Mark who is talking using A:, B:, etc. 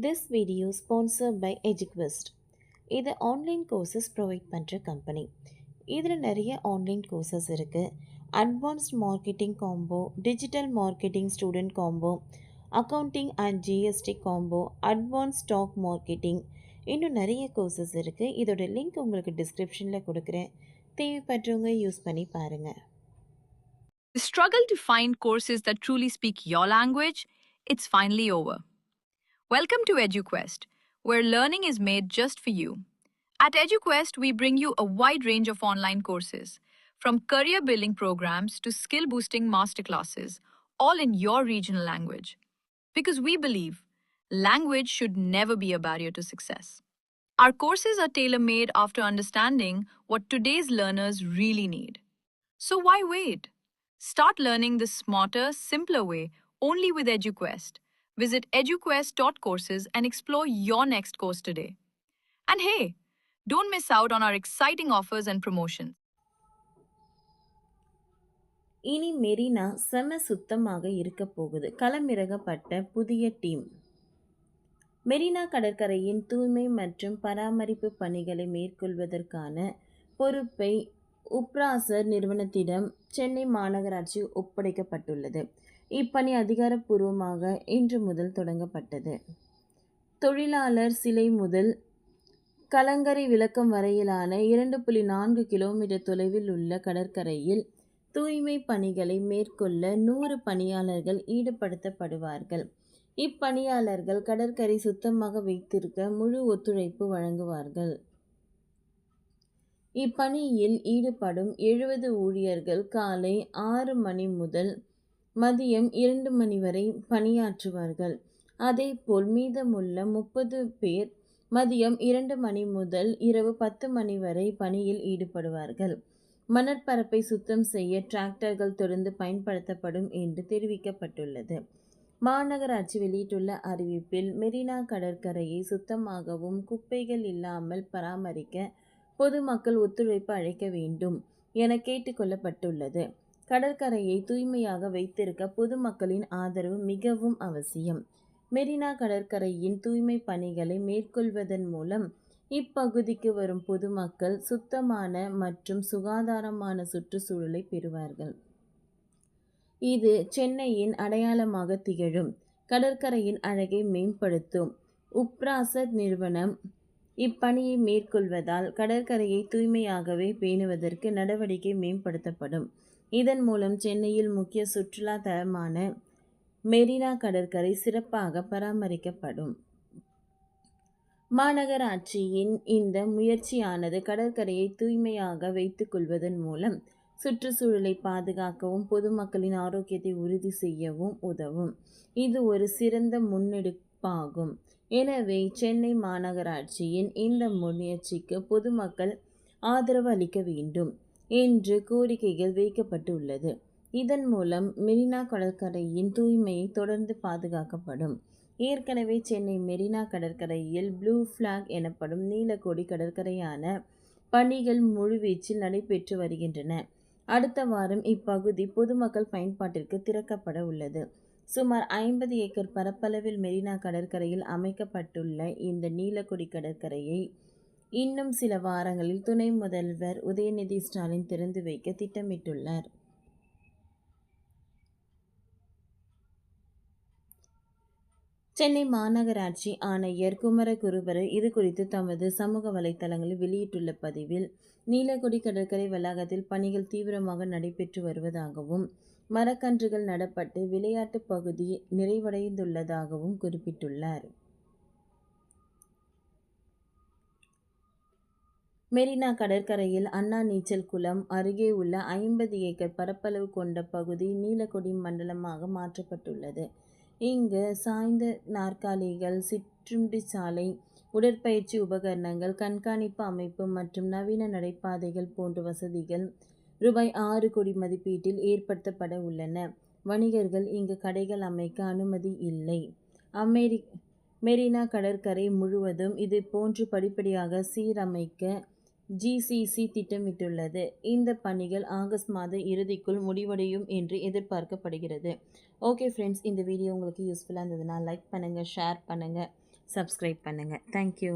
A: This video sponsored by EduQuest. இது online courses provide பண்ணுற company. இதில் நிறைய ஆன்லைன் கோர்சஸ் இருக்குது. Advanced marketing combo, digital marketing student combo, accounting and GST combo, advance stock marketing, இன்னும் நிறைய courses இருக்குது. இதோட லிங்க் உங்களுக்கு டிஸ்கிரிப்ஷனில் கொடுக்குறேன். தேவைப்படுறவங்க யூஸ் பண்ணி பாருங்கள்.
B: The struggle to find courses that truly speak your language, it's finally over. Welcome to EduQuest, where learning is made just for you. At EduQuest, we bring you a wide range of online courses, from career building programs to skill boosting masterclasses, all in your regional language. Because we believe language should never be a barrier to success. Our courses are tailor made after understanding what today's learners really need. So why wait? Start learning the smarter, simpler way only with EduQuest. Visit eduquest.courses and explore your next course today. And hey, don't miss out on our exciting offers and promotions.
A: இனி மெரினா செம சுத்தமாக இருக்க போகுது. களமிறக்கப்பட்ட புதிய team. Marina கடற்கரையின் தூய்மை மற்றும் பராமரிப்பு பணிகளை மேற்கொள்வதற்கான பொறுப்பை உப்ராசர் நிறுவனத்திடம் சென்னை மாநகராட்சி ஒப்படைக்கப்பட்டுள்ளது. இப்பணி அதிகாரப்பூர்வமாக இன்று முதல் தொடங்கப்பட்டது. தொழிலாளர் சிலை முதல் கலங்கரை விளக்கம் வரையிலான 2.4 கிலோமீட்டர் தொலைவில் உள்ள கடற்கரையில் தூய்மை பணிகளை மேற்கொள்ள 100 பணியாளர்கள் ஈடுபடுத்தப்படுவார்கள். இப்பணியாளர்கள் கடற்கரை சுத்தமாக வைத்திருக்க முழு ஒத்துழைப்பு வழங்குவார்கள். இப்பணியில் ஈடுபடும் 70 ஊழியர்கள் காலை 6 மணி முதல் மதியம் 2 மணி வரை பணியாற்றுவார்கள். அதேபோல் மீதமுள்ள 30 பேர் மதியம் 2 மணி முதல் இரவு 10 மணி வரை பணியில் ஈடுபடுவார்கள். மணற்பரப்பை சுத்தம் செய்ய டிராக்டர்கள் தொடர்ந்து பயன்படுத்தப்படும் என்று தெரிவிக்கப்பட்டுள்ளது. மாநகராட்சி வெளியிட்டுள்ள அறிவிப்பில் மெரினா கடற்கரையை சுத்தமாகவும் குப்பைகள் இல்லாமல் பராமரிக்க பொதுமக்கள் ஒத்துழைப்பு அளிக்க வேண்டும் என கேட்டுக்கொள்ளப்பட்டுள்ளது. கடற்கரையை தூய்மையாக வைத்திருக்க பொதுமக்களின் ஆதரவு மிகவும் அவசியம். மெரினா கடற்கரையின் தூய்மை பணிகளை மேற்கொள்வதன் மூலம் இப்பகுதிக்கு வரும் பொதுமக்கள் சுத்தமான மற்றும் சுகாதாரமான சுற்றுச்சூழலை பெறுவார்கள். இது சென்னையின் அடையாளமாக திகழும். கடற்கரையின் அழகை மேம்படுத்தும் உப்ராசர் நிறுவனம் இப்பணியை மேற்கொள்வதால் கடற்கரையை தூய்மையாகவே பேணுவதற்கு நடவடிக்கை மேம்படுத்தப்படும். இதன் மூலம் சென்னையில் முக்கிய சுற்றுலா தலமான மெரினா கடற்கரை சிறப்பாக பராமரிக்கப்படும். மாநகராட்சியின் இந்த முயற்சியானது கடற்கரையை தூய்மையாக வைத்துக் கொள்வதன் மூலம் சுற்றுச்சூழலை பாதுகாக்கவும் பொதுமக்களின் ஆரோக்கியத்தை உறுதி செய்யவும் உதவும். இது ஒரு சிறந்த முன்னெடுப்பாகும். எனவே சென்னை மாநகராட்சியின் இந்த முயற்சிக்கு பொதுமக்கள் ஆதரவு அளிக்க வேண்டும் என்று கோரிக்கைகள் வைக்கப்பட்டுள்ளது. இதன் மூலம் மெரினா கடற்கரையின் தூய்மையை தொடர்ந்து பாதுகாக்கப்படும். ஏற்கனவே சென்னை மெரினா கடற்கரையில் ப்ளூ ஃபிளாக் எனப்படும் நீலக்கொடி கடற்கரையான பணிகள் முழுவீச்சில் நடைபெற்று வருகின்றன. அடுத்த வாரம் இப்பகுதி பொதுமக்கள் பயன்பாட்டிற்கு திறக்கப்பட உள்ளது. சுமார் 50 ஏக்கர் பரப்பளவில் மெரினா கடற்கரையில் அமைக்கப்பட்டுள்ள இந்த நீலக்கொடி கடற்கரையை இன்னும் சில வாரங்களில் துணை முதல்வர் உதயநிதி ஸ்டாலின் திறந்து வைக்க திட்டமிட்டுள்ளார். சென்னை மாநகராட்சி ஆணையர் குமரகுருபரர் இது குறித்து தமது சமூக வலைதளங்களில் வெளியிட்டுள்ள பதிவில், நீலக்கொடி கடற்கரை வளாகத்தில் பணிகள் தீவிரமாக நடைபெற்று வருவதாகவும் மரக்கன்றுகள் நடப்பட்டு விளையாட்டு பகுதி நிறைவடைந்துள்ளதாகவும் குறிப்பிட்டுள்ளார். மெரினா கடற்கரையில் அண்ணா நீச்சல் குளம் அருகே உள்ள 50 ஏக்கர் பரப்பளவு கொண்ட பகுதி நீலக்கொடி மண்டலமாக மாற்றப்பட்டுள்ளது. இங்கு சாய்ந்த நாற்காலிகள், சிற்றுண்டி சாலை, உடற்பயிற்சி உபகரணங்கள், கண்காணிப்பு அமைப்பு மற்றும் நவீன நடைபாதைகள் போன்ற வசதிகள் ரூபாய் 6 கோடி மதிப்பீட்டில் ஏற்படுத்தப்பட உள்ளன. வணிகர்கள் இங்கு கடைகள் அமைக்க அனுமதி இல்லை. மெரினா கடற்கரை முழுவதும் இது போன்று படிப்படியாக சீரமைக்க ஜிசிசி திட்டமிட்டுள்ளது. இந்த பணிகள் ஆகஸ்ட் மாத இறுதிக்குள் முடிவடையும் என்று எதிர்பார்க்கப்படுகிறது. ஓகே ஃப்ரெண்ட்ஸ், இந்த வீடியோ உங்களுக்கு யூஸ்ஃபுல்லாக இருந்ததுன்னா லைக் பண்ணுங்கள், ஷேர் பண்ணுங்கள், சப்ஸ்கிரைப் பண்ணுங்கள். தேங்க்யூ.